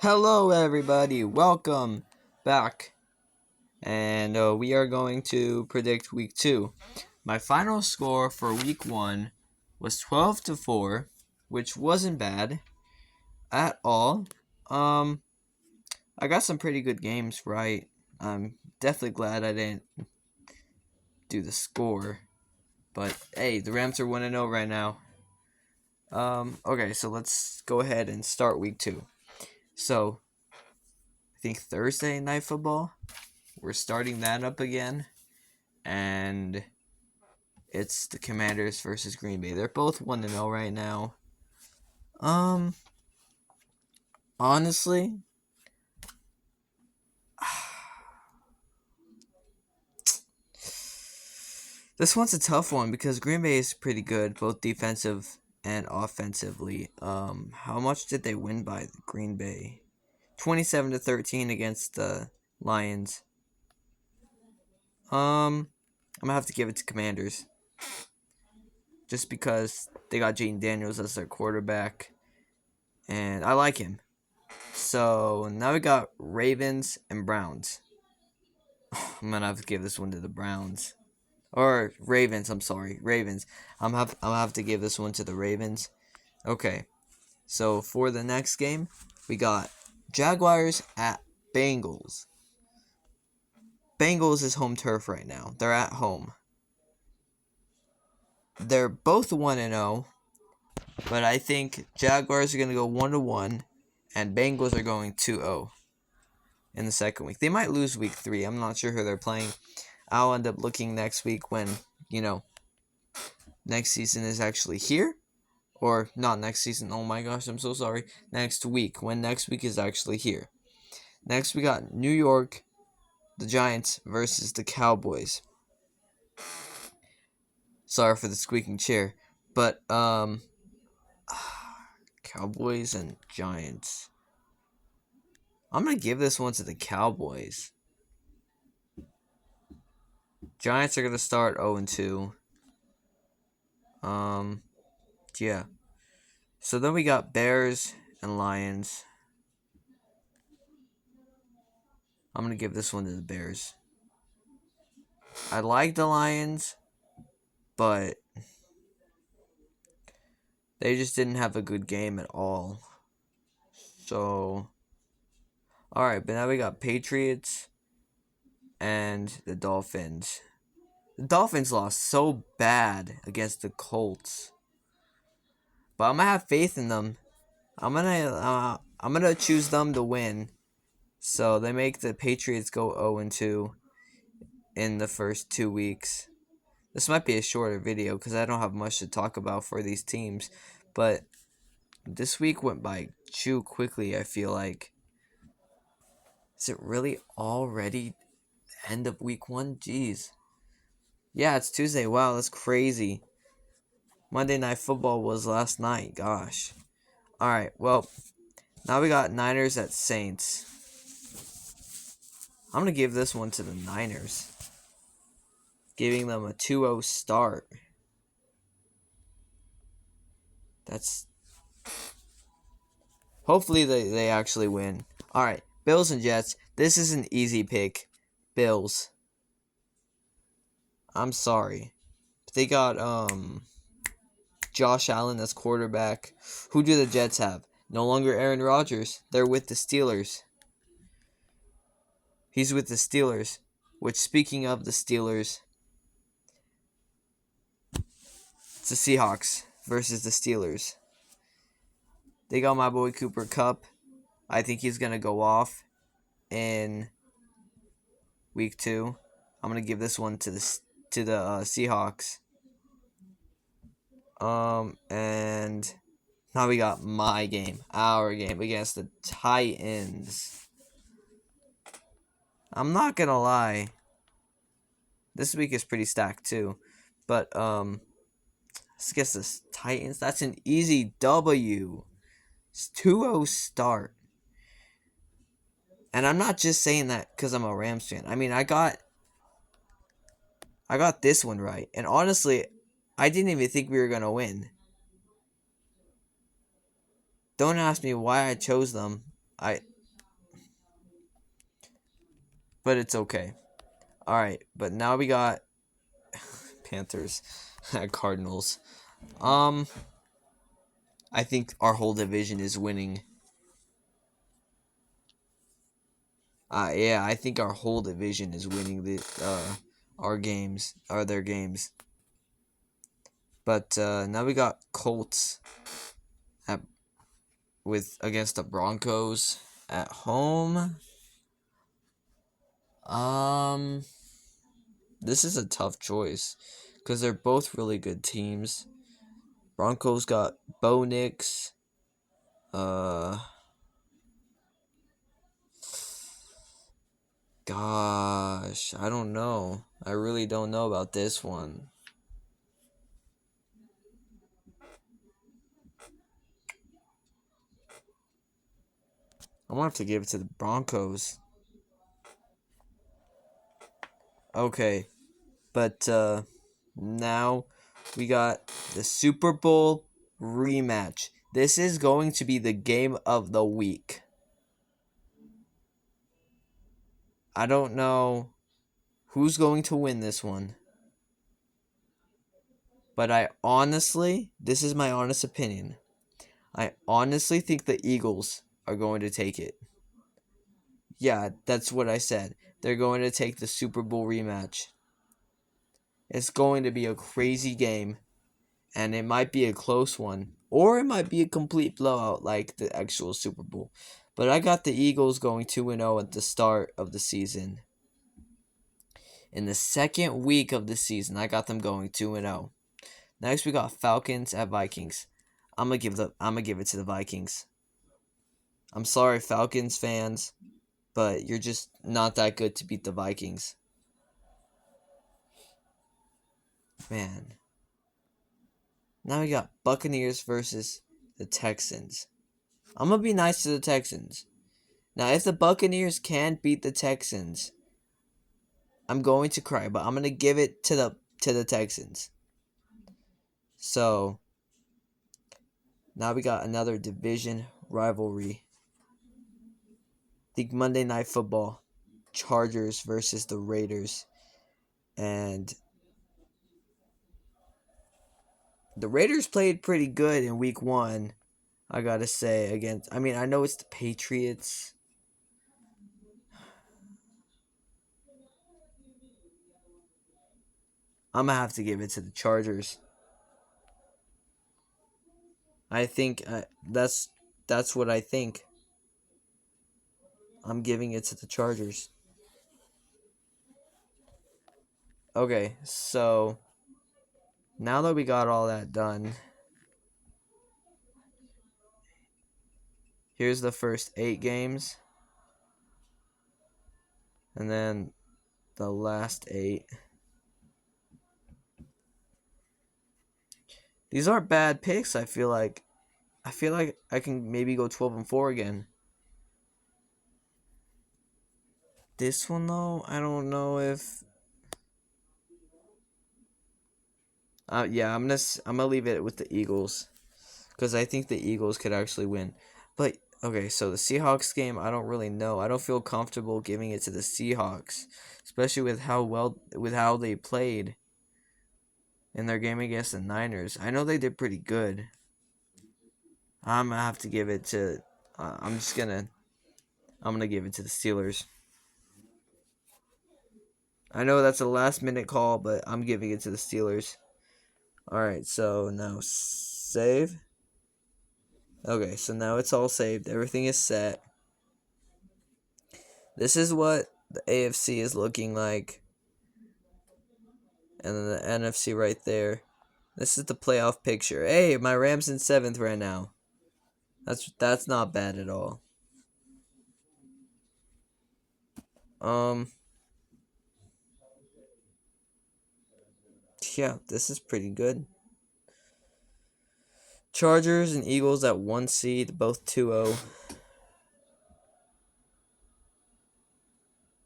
Hello, everybody. Welcome back. And we are going to predict week 2. My final score for week 1 was 12-4, which wasn't bad at all. I got some pretty good games right. I'm definitely glad I didn't do the score. But hey, the Rams are 1-0 right now. Okay, so let's go ahead and start week 2. So, I think Thursday night football. We're starting that up again. And it's the Commanders versus Green Bay. They're both 1-0 right now. Um Honestly, this one's a tough one because Green Bay is pretty good, both defensive and offensively. How much did they win by Green Bay? 27-13 against the Lions. I'm gonna have to give it to Commanders. Just because they got Jaden Daniels as their quarterback. And I like him. So now we got Ravens and Browns. I'm gonna have to give this one to the Browns. Or Ravens, I'm sorry. Ravens. I'll have to give this one to the Ravens. Okay. So for the next game, we got Jaguars at Bengals. Bengals is home turf right now. They're at home. They're both 1-0, but I think Jaguars are going to go 1-1 and Bengals are going 2-0 in the second week. They might lose week 3. I'm not sure who they're playing. I'll end up looking next week when, next season is actually here. Or not next season. Oh my gosh, I'm so sorry. Next week, when next week is actually here. Next, we got New York, the Giants versus the Cowboys. Sorry for the squeaking chair. But, Cowboys and Giants. I'm going to give this one to the Cowboys. Giants are going to start 0-2. Yeah. So then we got Bears and Lions. I'm going to give this one to the Bears. I like the Lions, but they just didn't have a good game at all. So, alright, but now we got Patriots and the Dolphins. The Dolphins lost so bad against the Colts. But I'm going to have faith in them. I'm gonna choose them to win. So they make the Patriots go 0-2 in the first 2 weeks. This might be a shorter video because I don't have much to talk about for these teams. But this week went by too quickly, I feel like. Is it really already the end of week 1? Jeez. Yeah, it's Tuesday. Wow, that's crazy. Monday Night Football was last night. Gosh. Alright, well, now we got Niners at Saints. I'm going to give this one to the Niners. Giving them a 2-0 start. That's... Hopefully they actually win. Alright, Bills and Jets. This is an easy pick. Bills. I'm sorry. They got Josh Allen as quarterback. Who do the Jets have? No longer Aaron Rodgers. They're with the Steelers. He's with the Steelers. Which, speaking of the Steelers, it's the Seahawks versus the Steelers. They got my boy Cooper Kupp. I think he's going to go off in week 2. I'm going to give this one to the Seahawks. And now we got my game, our game against the Titans. I'm not going to lie. This week is pretty stacked too. But, let's guess this. Titans, that's an easy W. It's 2-0 start. And I'm not just saying that because I'm a Rams fan. I mean, I got this one right. And honestly, I didn't even think we were going to win. Don't ask me why I chose them. but it's okay. All right, but now we got Panthers at Cardinals. Um, I think our whole division is winning. Yeah, I think our whole division is winning our games, or their games. But now we got Colts at, with against the Broncos at home. Um, this is a tough choice because they're both really good teams. Broncos got Bo Nix. Uh, Gosh, I don't know. I really don't know about this one. I'm gonna have to give it to the Broncos. Okay, but now we got the Super Bowl rematch. This is going to be the game of the week. I don't know who's going to win this one, but this is my honest opinion. I honestly think the Eagles are going to take it. Yeah, that's what I said. They're going to take the Super Bowl rematch. It's going to be a crazy game, and it might be a close one, or it might be a complete blowout like the actual Super Bowl. But I got the Eagles going 2-0 at the start of the season. In the second week of the season, I got them going 2-0. Next, we got Falcons at Vikings. I'm gonna give it to the Vikings. I'm sorry, Falcons fans, but you're just not that good to beat the Vikings. Man. Now we got Buccaneers versus the Texans. I'm gonna be nice to the Texans. Now, if the Buccaneers can beat the Texans, I'm going to cry, but I'm gonna give it to the Texans. So now we got another division rivalry. The Monday Night Football, Chargers versus the Raiders, and the Raiders played pretty good in Week 1. I gotta say against. I mean, I know it's the Patriots. I'm gonna have to give it to the Chargers. I think that's what I think. I'm giving it to the Chargers. Okay, so now that we got all that done, here's the first 8 games, and then the last 8. These aren't bad picks. I feel like I can maybe go 12-4 again. This one though, I don't know if. Yeah, I'm gonna leave it with the Eagles, because I think the Eagles could actually win. But okay, so the Seahawks game, I don't really know. I don't feel comfortable giving it to the Seahawks, especially with how they played in their game against the Niners. I know they did pretty good. I'm gonna have to give it to. I'm gonna give it to the Steelers. I know that's a last minute call, but I'm giving it to the Steelers. All right, so now save. Okay, so now it's all saved. Everything is set. This is what the AFC is looking like, and then the NFC right there. This is the playoff picture. Hey, my Rams in 7th right now. That's not bad at all. Um, yeah, this is pretty good. Chargers and Eagles at 1 seed, both 2-0.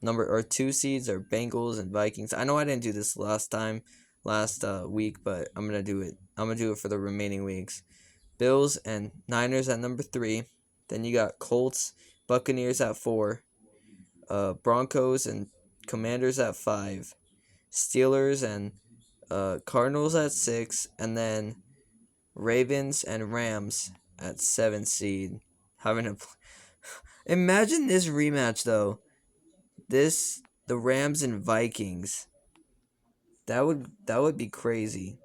Number or 2 seeds are Bengals and Vikings. I know I didn't do this last week, but I'm gonna do it. I'm gonna do it for the remaining weeks. Bills and Niners at number 3. Then you got Colts, Buccaneers at 4. Broncos and Commanders at 5, Steelers and Cardinals at 6, and then Ravens and Rams at 7 seed. Having a imagine this rematch though. The Rams and Vikings. That would be crazy.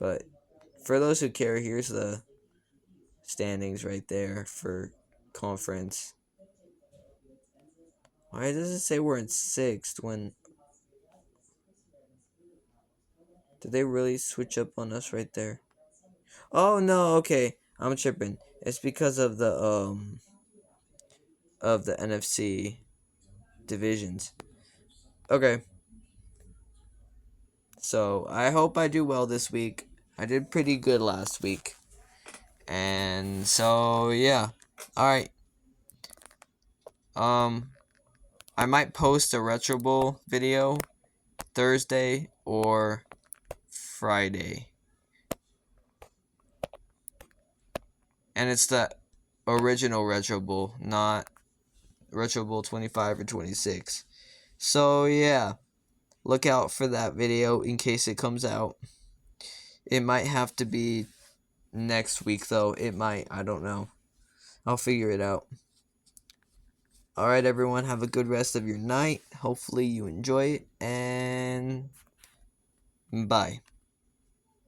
But for those who care, here's the standings right there for conference. Why does it say we're in 6th when did they really switch up on us right there? Oh no, okay. I'm tripping. It's because of the NFC divisions. Okay. So, I hope I do well this week. I did pretty good last week. And so, yeah. All right. I might post a Retro Bowl video Thursday or Friday. And it's the original Retro Bowl, not Retro Bowl 25 or 26. So, yeah. Look out for that video in case it comes out. It might have to be next week, though. It might. I don't know. I'll figure it out. Alright, everyone. Have a good rest of your night. Hopefully, you enjoy it. And bye.